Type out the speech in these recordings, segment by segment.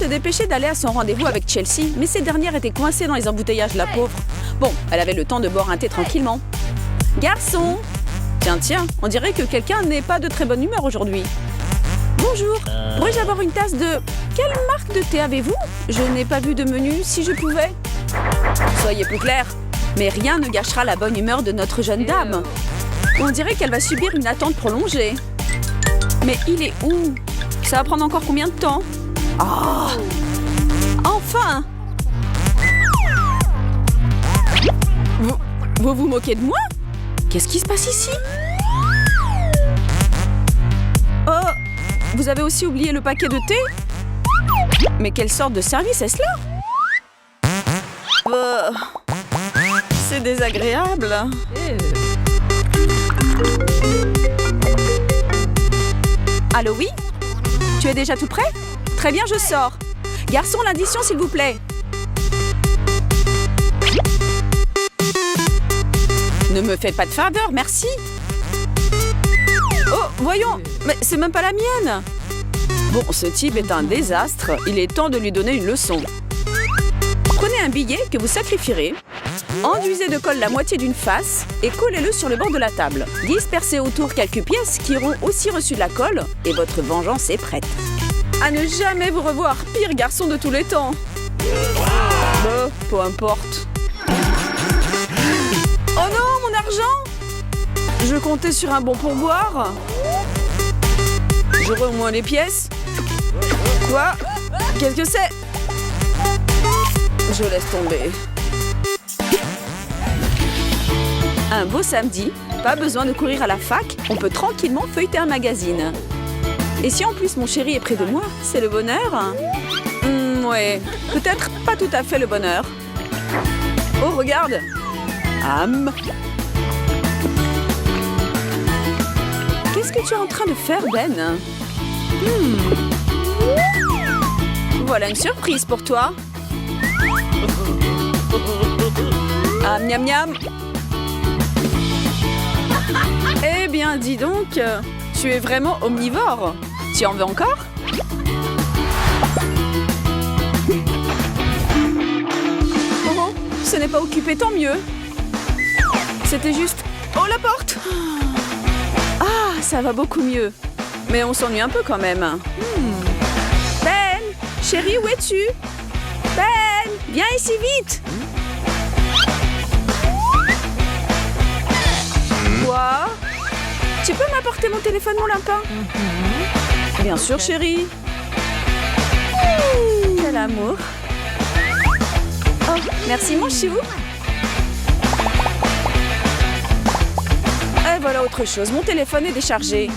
dépêchait d'aller à son rendez-vous avec Chelsea, mais cette dernière était coincée dans les embouteillages, la pauvre. Bon, elle avait le temps de boire un thé tranquillement. Garçon! Tiens, on dirait que quelqu'un n'est pas de très bonne humeur aujourd'hui. Bonjour, pourrais-je avoir une tasse de... Quelle marque de thé avez-vous? Je n'ai pas vu de menu, si je pouvais. Soyez plus clair, mais rien ne gâchera la bonne humeur de notre jeune dame. On dirait qu'elle va subir une attente prolongée. Mais il est où? Ça va prendre encore combien de temps? Ah! Enfin! Vous vous moquez de moi? Qu'est-ce qui se passe ici? Oh! Vous avez aussi oublié le paquet de thé? Mais quelle sorte de service est-ce là? C'est désagréable. Allô, oui? Tu es déjà tout prêt? Très bien, je sors. Garçon, l'addition, s'il vous plaît. Ne me faites pas de faveur, merci. Oh, voyons, mais c'est même pas la mienne. Bon, ce type est un désastre. Il est temps de lui donner une leçon. Prenez un billet que vous sacrifierez. Enduisez de colle la moitié d'une face et collez-le sur le bord de la table. Dispersez autour quelques pièces qui auront aussi reçu de la colle et votre vengeance est prête. À ne jamais vous revoir, pire garçon de tous les temps. Bah, peu importe. Oh non, mon argent! Je comptais sur un bon pourboire. J'aurai au moins les pièces. Quoi? Qu'est-ce que c'est? Je laisse tomber. Un beau samedi, pas besoin de courir à la fac, on peut tranquillement feuilleter un magazine. Et si en plus mon chéri est près de moi, c'est le bonheur? Ouais, peut-être pas tout à fait le bonheur. Oh, regarde! Qu'est-ce que tu es en train de faire, Ben? Voilà une surprise pour toi. Miam miam. Eh bien, dis donc, tu es vraiment omnivore. Tu en veux encore? Oh, ce n'est pas occupé, tant mieux. C'était juste... Oh, la porte! Ah, ça va beaucoup mieux. Mais on s'ennuie un peu quand même. Ben! Chérie, où es-tu? Ben! Viens ici vite! Quoi? Tu peux m'apporter mon téléphone, mon lapin? Bien sûr, chérie. Quel amour. Oh, merci, mon chou. Et voilà autre chose. Mon téléphone est déchargé.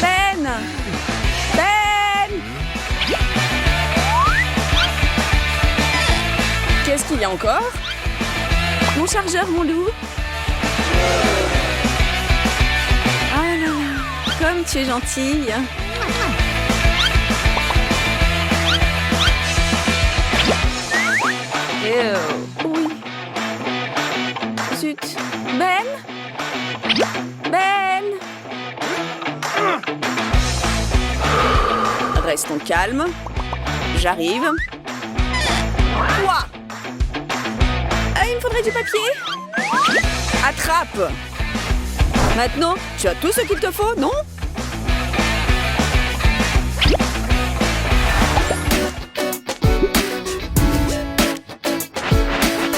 Ben! Ben! Qu'est-ce qu'il y a encore? Mon chargeur, mon loup. Ah là là, comme tu es gentille. Oui. Zut. Ben? Ben? Restons calmes. J'arrive. Quoi? Il me faudrait du papier. Attrape! Maintenant, tu as tout ce qu'il te faut, non?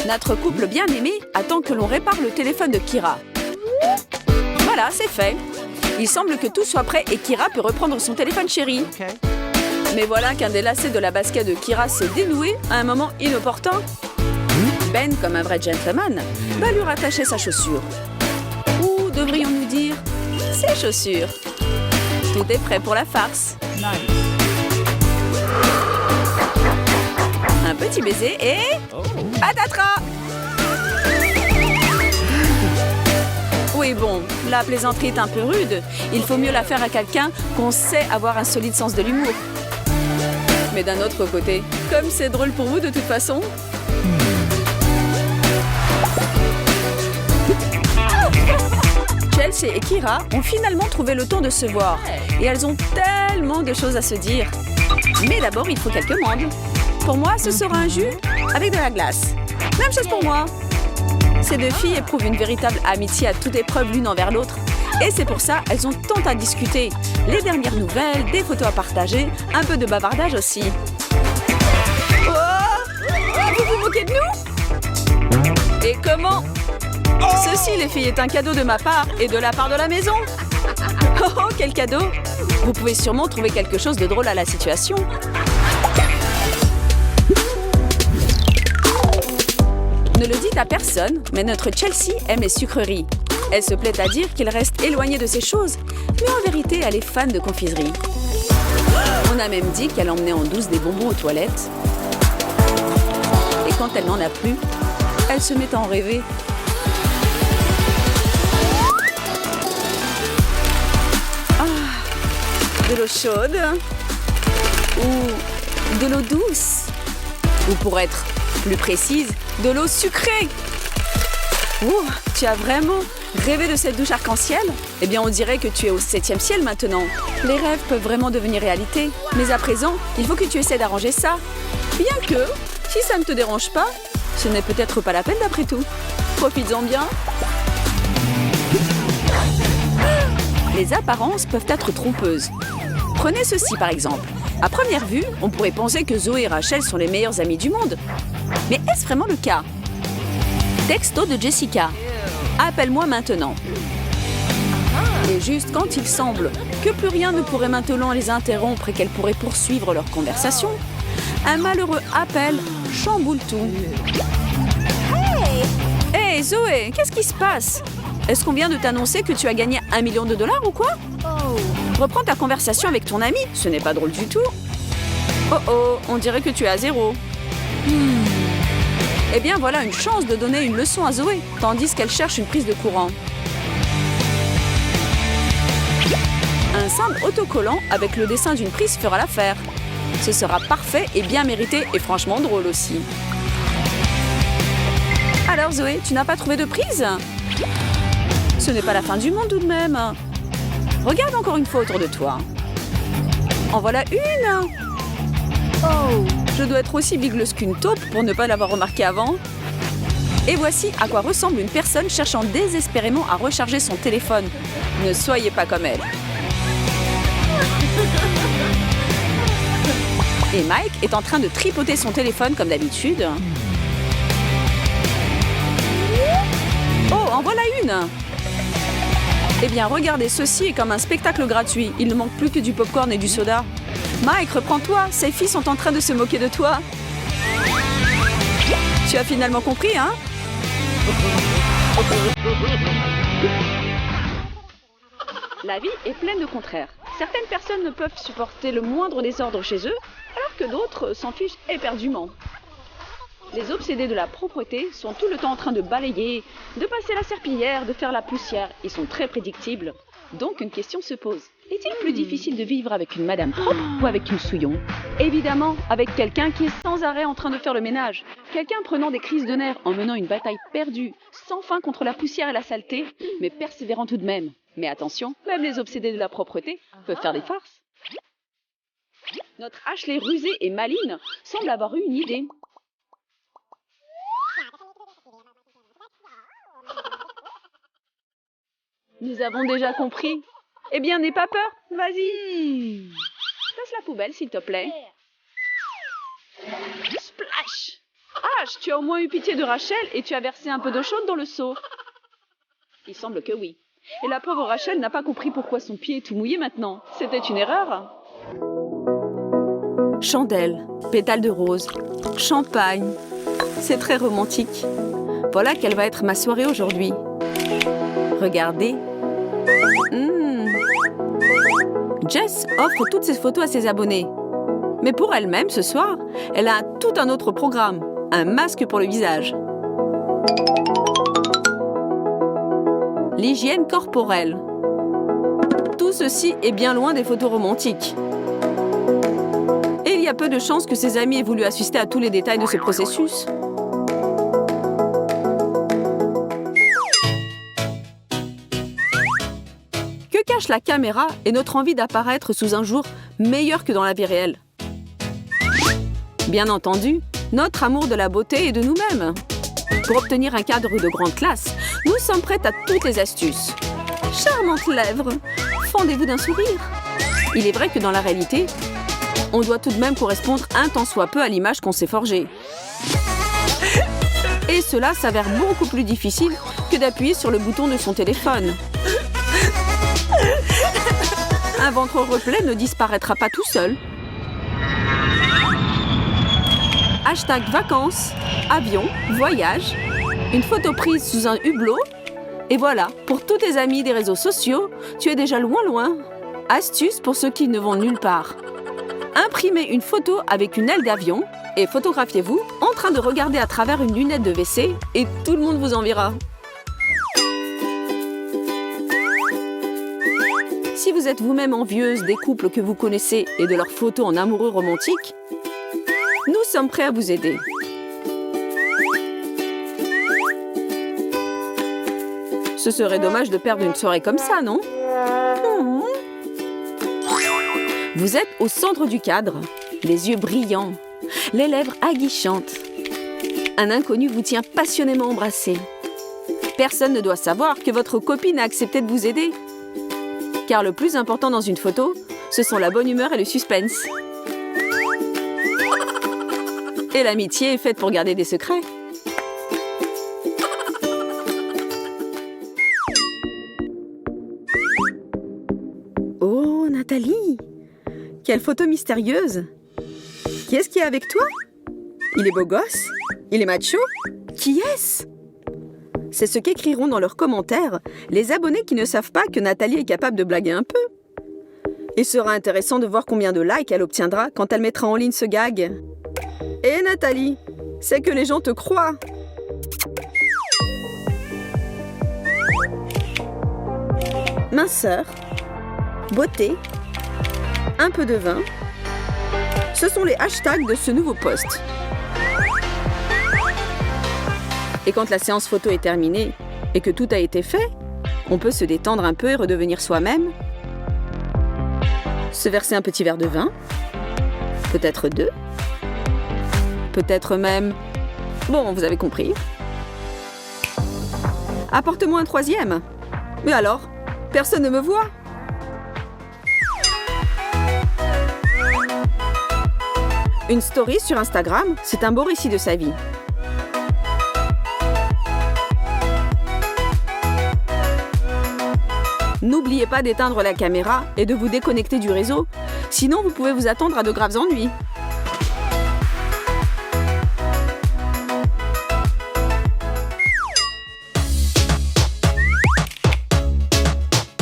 Notre couple bien-aimé attend que l'on répare le téléphone de Kira. Voilà, c'est fait. Il semble que tout soit prêt et Kira peut reprendre son téléphone chéri. Mais voilà qu'un des lacets de la basket de Kira s'est dénoué à un moment inopportun. Ben, comme un vrai gentleman, va lui rattacher sa chaussure. Ou devrions-nous dire ses chaussures. Tout est prêt pour la farce. Un petit baiser et... patatras! Oui, bon, la plaisanterie est un peu rude. Il faut mieux la faire à quelqu'un qu'on sait avoir un solide sens de l'humour. Mais d'un autre côté, comme c'est drôle pour vous de toute façon... Chelsea et Kira ont finalement trouvé le temps de se voir. Et elles ont tellement de choses à se dire. Mais d'abord, il faut quelques mandes. Pour moi, ce sera un jus avec de la glace. Même chose pour moi. Ces deux filles éprouvent une véritable amitié à toute épreuve l'une envers l'autre. Et c'est pour ça, elles ont tant à discuter. Les dernières nouvelles, des photos à partager, un peu de bavardage aussi. Oh! Vous vous moquez de nous? Et comment? Ceci, les filles, est un cadeau de ma part et de la part de la maison. Oh, oh, quel cadeau! Vous pouvez sûrement trouver quelque chose de drôle à la situation. Ne le dites à personne, mais notre Chelsea aime les sucreries. Elle se plaît à dire qu'il reste éloigné de ces choses, mais en vérité, elle est fan de confiserie. On a même dit qu'elle emmenait en douce des bonbons aux toilettes. Et quand elle n'en a plus, elle se met à en rêver. Ah, de l'eau chaude ou de l'eau douce, ou pour être plus précise, de l'eau sucrée. Oh, tu as vraiment rêvé de cette douche arc-en-ciel? Eh bien, on dirait que tu es au 7e ciel maintenant. Les rêves peuvent vraiment devenir réalité. Mais à présent, il faut que tu essaies d'arranger ça. Bien que, si ça ne te dérange pas, ce n'est peut-être pas la peine d'après tout. Profites-en bien. Les apparences peuvent être trompeuses. Prenez ceci par exemple. À première vue, on pourrait penser que Zoé et Rachel sont les meilleures amies du monde. Mais est-ce vraiment le cas? Texto de Jessica. Appelle-moi maintenant. Et juste quand il semble que plus rien ne pourrait maintenant les interrompre et qu'elles pourraient poursuivre leur conversation, un malheureux appel chamboule tout. Hey Zoé, qu'est-ce qui se passe? Est-ce qu'on vient de t'annoncer que tu as gagné $1 million ou quoi? Reprends ta conversation avec ton ami, ce n'est pas drôle du tout. Oh oh, on dirait que tu es à 0. Eh bien voilà une chance de donner une leçon à Zoé, tandis qu'elle cherche une prise de courant. Un simple autocollant avec le dessin d'une prise fera l'affaire. Ce sera parfait et bien mérité et franchement drôle aussi. Alors Zoé, tu n'as pas trouvé de prise? Ce n'est pas la fin du monde tout de même. Regarde encore une fois autour de toi. En voilà une. Oh, je dois être aussi bigleuse qu'une taupe pour ne pas l'avoir remarqué avant. Et voici à quoi ressemble une personne cherchant désespérément à recharger son téléphone. Ne soyez pas comme elle. Et Mike est en train de tripoter son téléphone comme d'habitude. Oh, en voilà une! Eh bien, regardez, ceci est comme un spectacle gratuit. Il ne manque plus que du popcorn et du soda. Mike, reprends-toi, ces filles sont en train de se moquer de toi. Tu as finalement compris, hein? La vie est pleine de contraires. Certaines personnes ne peuvent supporter le moindre désordre chez eux, alors que d'autres s'en fichent éperdument. Les obsédés de la propreté sont tout le temps en train de balayer, de passer la serpillière, de faire la poussière. Ils sont très prédictibles. Donc une question se pose. Est-il plus difficile de vivre avec une madame propre ou avec une souillon? Évidemment, avec quelqu'un qui est sans arrêt en train de faire le ménage. Quelqu'un prenant des crises de nerfs en menant une bataille perdue, sans fin contre la poussière et la saleté, mais persévérant tout de même. Mais attention, même les obsédés de la propreté peuvent faire des farces. Notre Ashley rusée et maligne semble avoir eu une idée. Nous avons déjà compris. Eh bien, n'aie pas peur. Vas-y. Passe la poubelle, s'il te plaît. Splash! Ash, tu as au moins eu pitié de Rachel et tu as versé un peu d'eau chaude dans le seau. Il semble que oui. Et la pauvre Rachel n'a pas compris pourquoi son pied est tout mouillé maintenant. C'était une erreur. Chandelle, pétales de rose, champagne. C'est très romantique. Voilà quelle va être ma soirée aujourd'hui. Regardez. Jess offre toutes ses photos à ses abonnés. Mais pour elle-même, ce soir, elle a tout un autre programme. Un masque pour le visage. L'hygiène corporelle. Tout ceci est bien loin des photos romantiques. Et il y a peu de chances que ses amis aient voulu assister à tous les détails de ce processus. Que cache la caméra et notre envie d'apparaître sous un jour meilleur que dans la vie réelle? Bien entendu, notre amour de la beauté et de nous-mêmes. Pour obtenir un cadre de grande classe, nous sommes prêtes à toutes les astuces. Charmantes lèvres, fendez-vous d'un sourire. Il est vrai que dans la réalité, on doit tout de même correspondre un tant soit peu à l'image qu'on s'est forgée. Et cela s'avère beaucoup plus difficile que d'appuyer sur le bouton de son téléphone. Un ventre replet ne disparaîtra pas tout seul. Hashtag vacances, avion, voyage, une photo prise sous un hublot. Et voilà, pour tous tes amis des réseaux sociaux, tu es déjà loin. Astuce pour ceux qui ne vont nulle part. Imprimez une photo avec une aile d'avion et photographiez-vous en train de regarder à travers une lunette de WC et tout le monde vous enviera. Si vous êtes vous-même envieuse des couples que vous connaissez et de leurs photos en amoureux romantiques, nous sommes prêts à vous aider. Ce serait dommage de perdre une soirée comme ça, non ? Vous êtes au centre du cadre, les yeux brillants, les lèvres aguichantes. Un inconnu vous tient passionnément embrassé. Personne ne doit savoir que votre copine a accepté de vous aider. Car le plus important dans une photo, ce sont la bonne humeur et le suspense. Et l'amitié est faite pour garder des secrets. Oh, Nathalie! Quelle photo mystérieuse! Qui est-ce qui est avec toi? Il est beau gosse? Il est macho? Qui est-ce? C'est ce qu'écriront dans leurs commentaires les abonnés qui ne savent pas que Nathalie est capable de blaguer un peu. Il sera intéressant de voir combien de likes elle obtiendra quand elle mettra en ligne ce gag. Et Nathalie, c'est que les gens te croient. Minceur, beauté, un peu de vin. Ce sont les hashtags de ce nouveau post. Et quand la séance photo est terminée et que tout a été fait, on peut se détendre un peu et redevenir soi-même. Se verser un petit verre de vin, peut-être 2, peut-être même... Bon, vous avez compris. Apporte-moi un 3e. Mais alors, personne ne me voit. Une story sur Instagram, c'est un beau récit de sa vie. N'oubliez pas d'éteindre la caméra et de vous déconnecter du réseau, sinon vous pouvez vous attendre à de graves ennuis.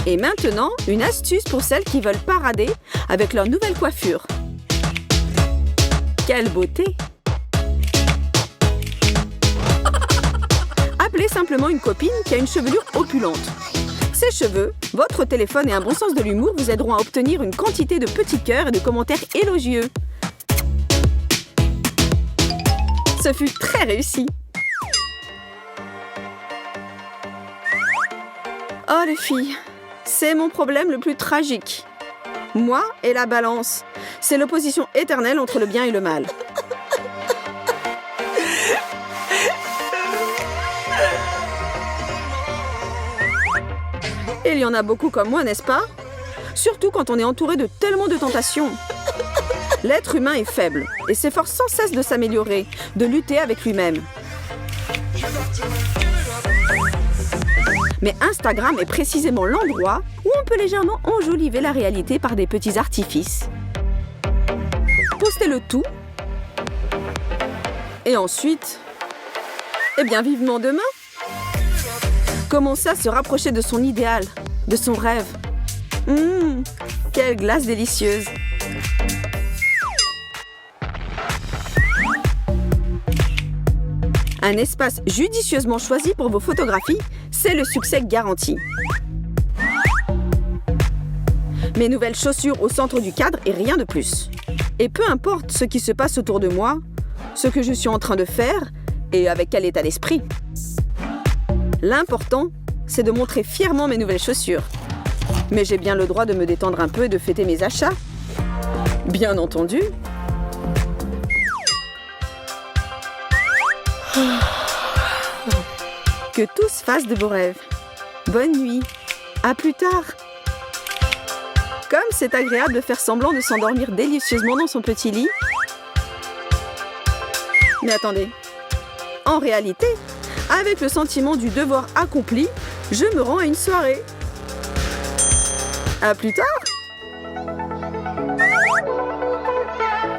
Et maintenant, une astuce pour celles qui veulent parader avec leur nouvelle coiffure. Quelle beauté! Appelez simplement une copine qui a une chevelure opulente. Ses cheveux, votre téléphone et un bon sens de l'humour vous aideront à obtenir une quantité de petits cœurs et de commentaires élogieux. Ce fut très réussi. Oh les filles, c'est mon problème le plus tragique. Moi et la balance, c'est l'opposition éternelle entre le bien et le mal. Il y en a beaucoup comme moi, n'est-ce pas? Surtout quand on est entouré de tellement de tentations. L'être humain est faible et s'efforce sans cesse de s'améliorer, de lutter avec lui-même. Mais Instagram est précisément l'endroit où on peut légèrement enjoliver la réalité par des petits artifices. Postez le tout. Et ensuite, eh bien vivement demain. Commencez à se rapprocher de son idéal, de son rêve. Quelle glace délicieuse! Un espace judicieusement choisi pour vos photographies, c'est le succès garanti. Mes nouvelles chaussures au centre du cadre et rien de plus. Et peu importe ce qui se passe autour de moi, ce que je suis en train de faire et avec quel état d'esprit. L'important, c'est de montrer fièrement mes nouvelles chaussures. Mais j'ai bien le droit de me détendre un peu et de fêter mes achats. Bien entendu. Que tous fassent de beaux rêves. Bonne nuit. À plus tard. Comme c'est agréable de faire semblant de s'endormir délicieusement dans son petit lit. Mais attendez. En réalité, avec le sentiment du devoir accompli, je me rends à une soirée. À plus tard.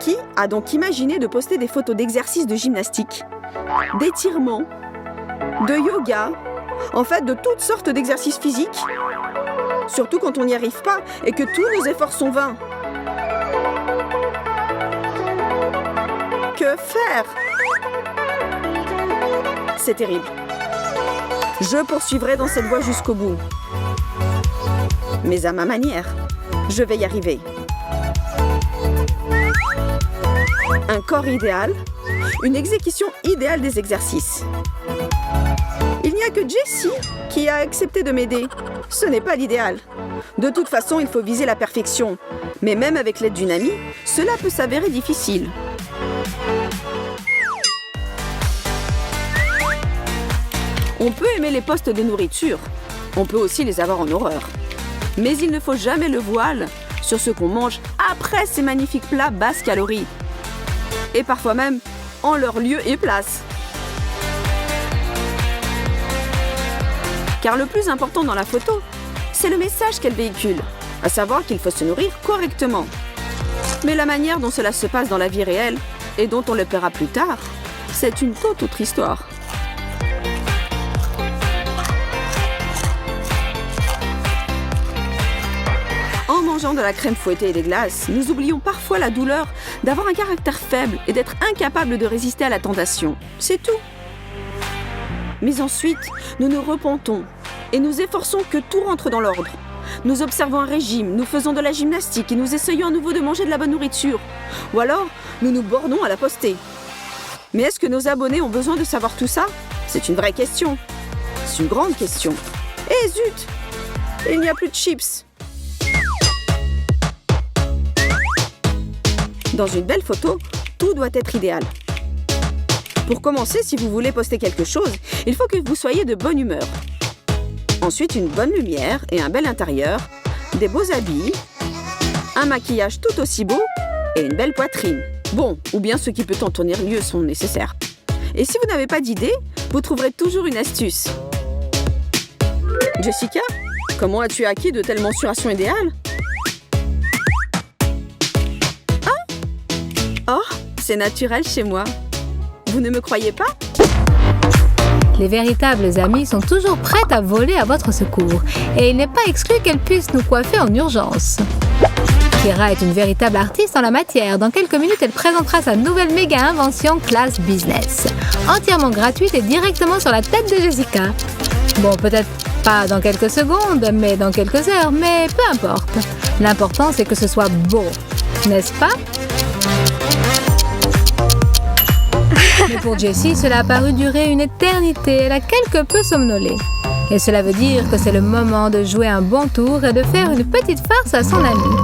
Qui a donc imaginé de poster des photos d'exercices de gymnastique, d'étirements, de yoga, en fait de toutes sortes d'exercices physiques? Surtout quand on n'y arrive pas et que tous nos efforts sont vains. Que faire? C'est terrible. Je poursuivrai dans cette voie jusqu'au bout. Mais à ma manière, je vais y arriver. Un corps idéal, une exécution idéale des exercices. Il n'y a que Jessie qui a accepté de m'aider. Ce n'est pas l'idéal. De toute façon, il faut viser la perfection. Mais même avec l'aide d'une amie, cela peut s'avérer difficile. On peut aimer les postes de nourriture. On peut aussi les avoir en horreur. Mais il ne faut jamais le voile sur ce qu'on mange après ces magnifiques plats basses calories. Et parfois même en leur lieu et place. Car le plus important dans la photo, c'est le message qu'elle véhicule, à savoir qu'il faut se nourrir correctement. Mais la manière dont cela se passe dans la vie réelle, et dont on le paiera plus tard, c'est une toute autre histoire. En mangeant de la crème fouettée et des glaces, nous oublions parfois la douleur d'avoir un caractère faible et d'être incapable de résister à la tentation. C'est tout. Mais ensuite, nous nous repentons et nous efforçons que tout rentre dans l'ordre. Nous observons un régime, nous faisons de la gymnastique et nous essayons à nouveau de manger de la bonne nourriture. Ou alors, nous nous bornons à la poster. Mais est-ce que nos abonnés ont besoin de savoir tout ça? C'est une vraie question. C'est une grande question. Eh zut! Il n'y a plus de chips. Dans une belle photo, tout doit être idéal. Pour commencer, si vous voulez poster quelque chose, il faut que vous soyez de bonne humeur. Ensuite, une bonne lumière et un bel intérieur, des beaux habits, un maquillage tout aussi beau et une belle poitrine. Bon, ou bien ce qui peut en tenir lieu sont nécessaires. Et si vous n'avez pas d'idée, vous trouverez toujours une astuce. Jessica, comment as-tu acquis de telles mensurations idéales? Oh, c'est naturel chez moi. Vous ne me croyez pas? Les véritables amies sont toujours prêtes à voler à votre secours et il n'est pas exclu qu'elles puissent nous coiffer en urgence. Kira est une véritable artiste en la matière. Dans quelques minutes, elle présentera sa nouvelle méga invention Class Business. Entièrement gratuite et directement sur la tête de Jessica. Bon, peut-être pas dans quelques secondes, mais dans quelques heures, mais peu importe. L'important, c'est que ce soit beau, n'est-ce pas? Mais pour Jessie, cela a paru durer une éternité. Elle a quelque peu somnolé. Et cela veut dire que c'est le moment de jouer un bon tour et de faire une petite farce à son ami.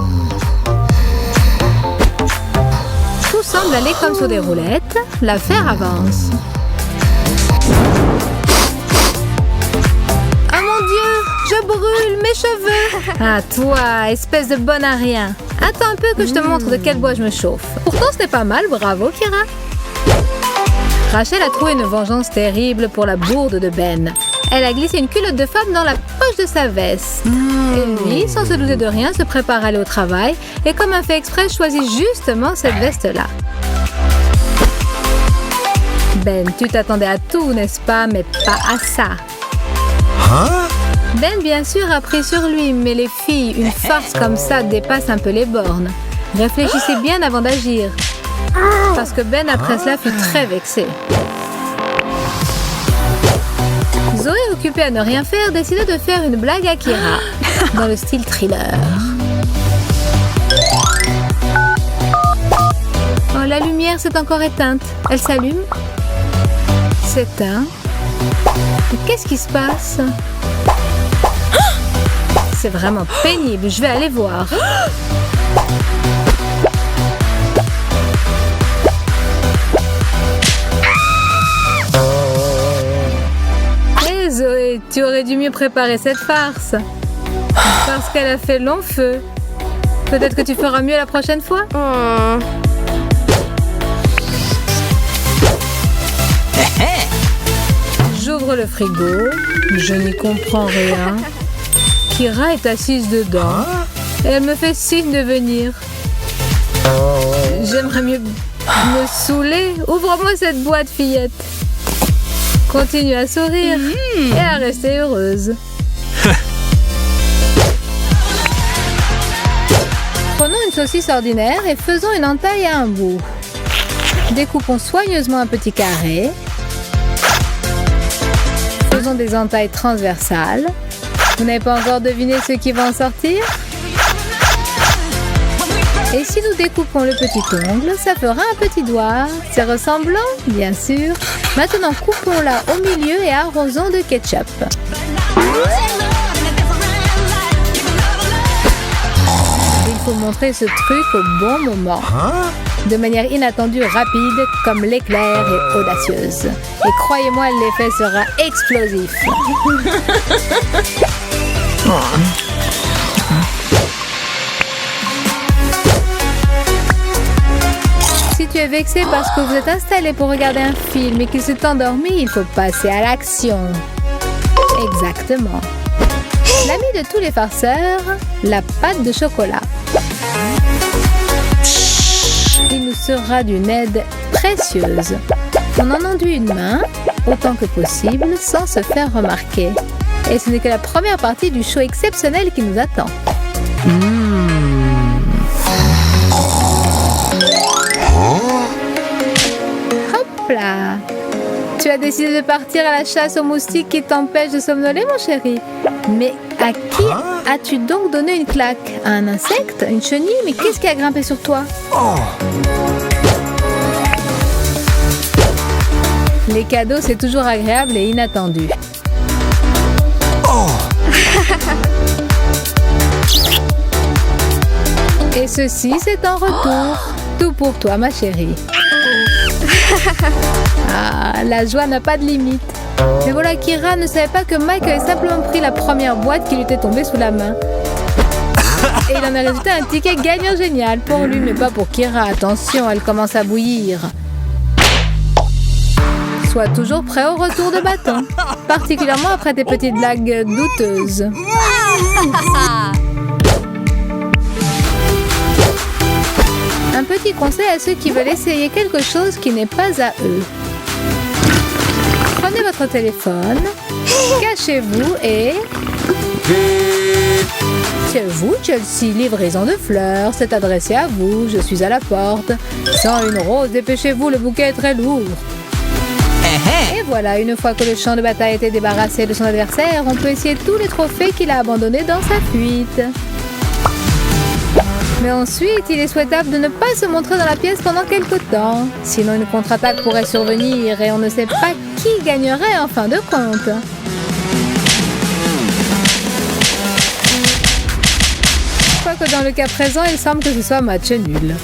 Tout semble aller comme sur des roulettes. L'affaire avance. Oh mon Dieu, je brûle mes cheveux. Ah toi, espèce de bonne à rien. Attends un peu que je te montre de quel bois je me chauffe. Pourtant, ce n'est pas mal, bravo Kira. Rachel a trouvé une vengeance terrible pour la bourde de Ben. Elle a glissé une culotte de femme dans la poche de sa veste. Et lui, sans se douter de rien, se prépare à aller au travail et comme un fait exprès, choisit justement cette veste-là. Ben, tu t'attendais à tout, n'est-ce pas? Mais pas à ça. Ben, bien sûr, a pris sur lui, mais les filles, une farce comme ça dépasse un peu les bornes. Réfléchissez bien avant d'agir. Parce que Ben, après cela, fut très vexé. Zoé, occupée à ne rien faire, décida de faire une blague à Kira, dans le style thriller. Oh, la lumière s'est encore éteinte. Elle s'allume. S'éteint. Mais qu'est-ce qui se passe? C'est vraiment pénible. Je vais aller voir. Tu aurais dû mieux préparer cette farce. Parce qu'elle a fait long feu. Peut-être que tu feras mieux la prochaine fois. J'ouvre le frigo. Je n'y comprends rien. Kira est assise dedans. Et elle me fait signe de venir. J'aimerais mieux me saouler. Ouvre-moi cette boîte, fillette. Continue à sourire et à rester heureuse. Prenons une saucisse ordinaire et faisons une entaille à un bout. Découpons soigneusement un petit carré. Faisons des entailles transversales. Vous n'avez pas encore deviné ce qui va en sortir? Et si nous découpons le petit ongle, ça fera un petit doigt. C'est ressemblant, bien sûr. Maintenant, coupons-la au milieu et arrosons de ketchup. Il faut montrer ce truc au bon moment. De manière inattendue, rapide, comme l'éclair et audacieuse. Et croyez-moi, l'effet sera explosif. Si tu es vexé parce que vous êtes installé pour regarder un film et qu'il s'est endormi, il faut passer à l'action. Exactement. L'ami de tous les farceurs, la pâte de chocolat. Il nous sera d'une aide précieuse. On en enduit une main, autant que possible, sans se faire remarquer. Et ce n'est que la première partie du show exceptionnel qui nous attend. Hop là! Tu as décidé de partir à la chasse aux moustiques qui t'empêchent de somnoler, mon chéri. Mais à qui as-tu donc donné une claque? À un insecte? Une chenille? Mais qu'est-ce qui a grimpé sur toi? Les cadeaux, c'est toujours agréable et inattendu. Et ceci, c'est en retour. Tout pour toi, ma chérie. Ah, la joie n'a pas de limite. Mais voilà, Kira ne savait pas que Mike avait simplement pris la première boîte qui lui était tombée sous la main. Et il en a résulté un ticket gagnant génial pour lui, mais pas pour Kira. Attention, elle commence à bouillir. Sois toujours prêt au retour de bâton, particulièrement après tes petites blagues douteuses. Un petit conseil à ceux qui veulent essayer quelque chose qui n'est pas à eux. Prenez votre téléphone, cachez-vous et... C'est vous, Chelsea, livraison de fleurs, c'est adressé à vous, je suis à la porte. Sans une rose, dépêchez-vous, le bouquet est très lourd. Et voilà, une fois que le champ de bataille a été débarrassé de son adversaire, on peut essayer tous les trophées qu'il a abandonnés dans sa fuite. Mais ensuite, il est souhaitable de ne pas se montrer dans la pièce pendant quelque temps. Sinon, une contre-attaque pourrait survenir et on ne sait pas qui gagnerait en fin de compte. Quoique dans le cas présent, il semble que ce soit match nul.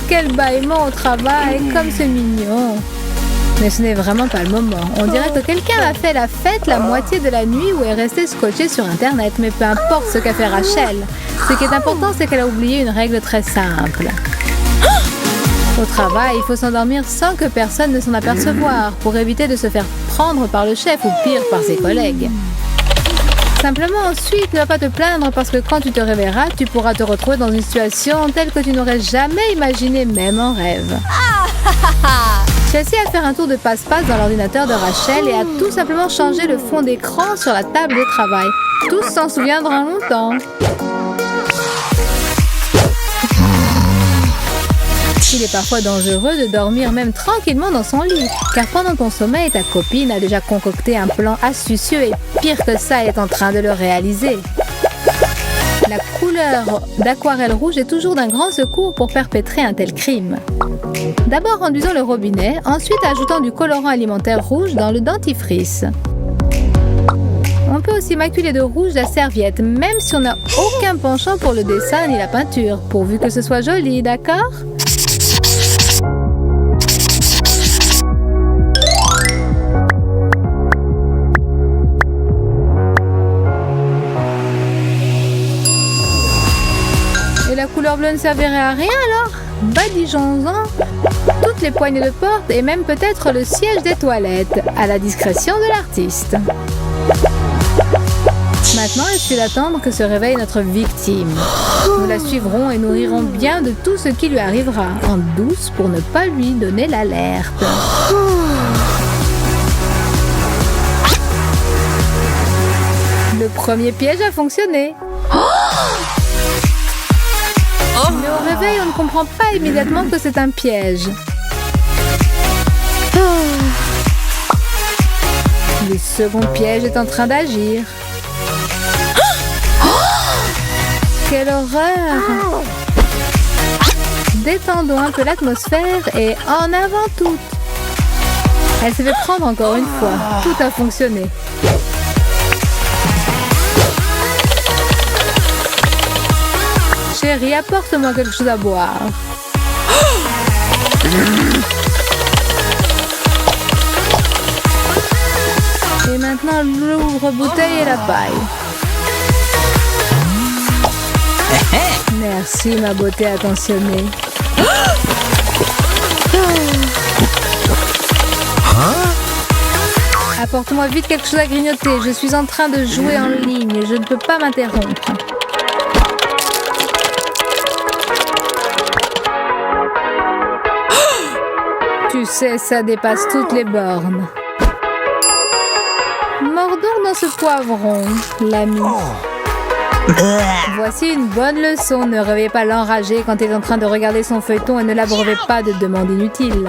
Quel bâillement au travail, comme c'est mignon. Mais ce n'est vraiment pas le moment. On dirait que quelqu'un a fait la fête la moitié de la nuit ou est resté scotché sur Internet. Mais peu importe ce qu'a fait Rachel. Ce qui est important, c'est qu'elle a oublié une règle très simple. Au travail, il faut s'endormir sans que personne ne s'en apercevoir pour éviter de se faire prendre par le chef ou pire par ses collègues. Simplement ensuite, ne va pas te plaindre parce que quand tu te réveilleras, tu pourras te retrouver dans une situation telle que tu n'aurais jamais imaginé même en rêve. Chelsea a fait un tour de passe-passe dans l'ordinateur de Rachel et a tout simplement changé le fond d'écran sur la table de travail. Tous s'en souviendront longtemps. Il est parfois dangereux de dormir même tranquillement dans son lit, car pendant ton sommeil, ta copine a déjà concocté un plan astucieux et pire que ça, elle est en train de le réaliser. La couleur d'aquarelle rouge est toujours d'un grand secours pour perpétrer un tel crime. D'abord enduisons le robinet, ensuite ajoutons du colorant alimentaire rouge dans le dentifrice. On peut peut aussi maculer de rouge la serviette, même si on n'a aucun penchant pour le dessin ni la peinture, pourvu que ce soit joli, d'accord? Et la couleur bleue ne servirait à rien alors? Badigeons-en toutes les poignées de porte et même peut-être le siège des toilettes, à la discrétion de l'artiste. Maintenant, il suffit d'attendre que se réveille notre victime. Nous la suivrons et nous rirons bien de tout ce qui lui arrivera, en douce pour ne pas lui donner l'alerte. Le premier piège a fonctionné. Mais au réveil, on ne comprend pas immédiatement que c'est un piège. Le second piège est en train d'agir. Quelle horreur! Détendons un peu l'atmosphère et en avant toutes. Elle s'est fait prendre encore une fois. Tout a fonctionné. Chérie, apporte-moi quelque chose à boire. Et maintenant, l'ouvre-bouteille et la paille. Merci, ma beauté attentionnée. Apporte-moi vite quelque chose à grignoter. Je suis en train de jouer en ligne. Je ne peux pas m'interrompre. Tu sais, ça dépasse toutes les bornes. Mordons dans ce poivron, l'ami. Voici une bonne leçon. Ne réveillez pas l'enragé quand il est en train de regarder son feuilleton et ne l'abreuvez pas de demandes inutiles.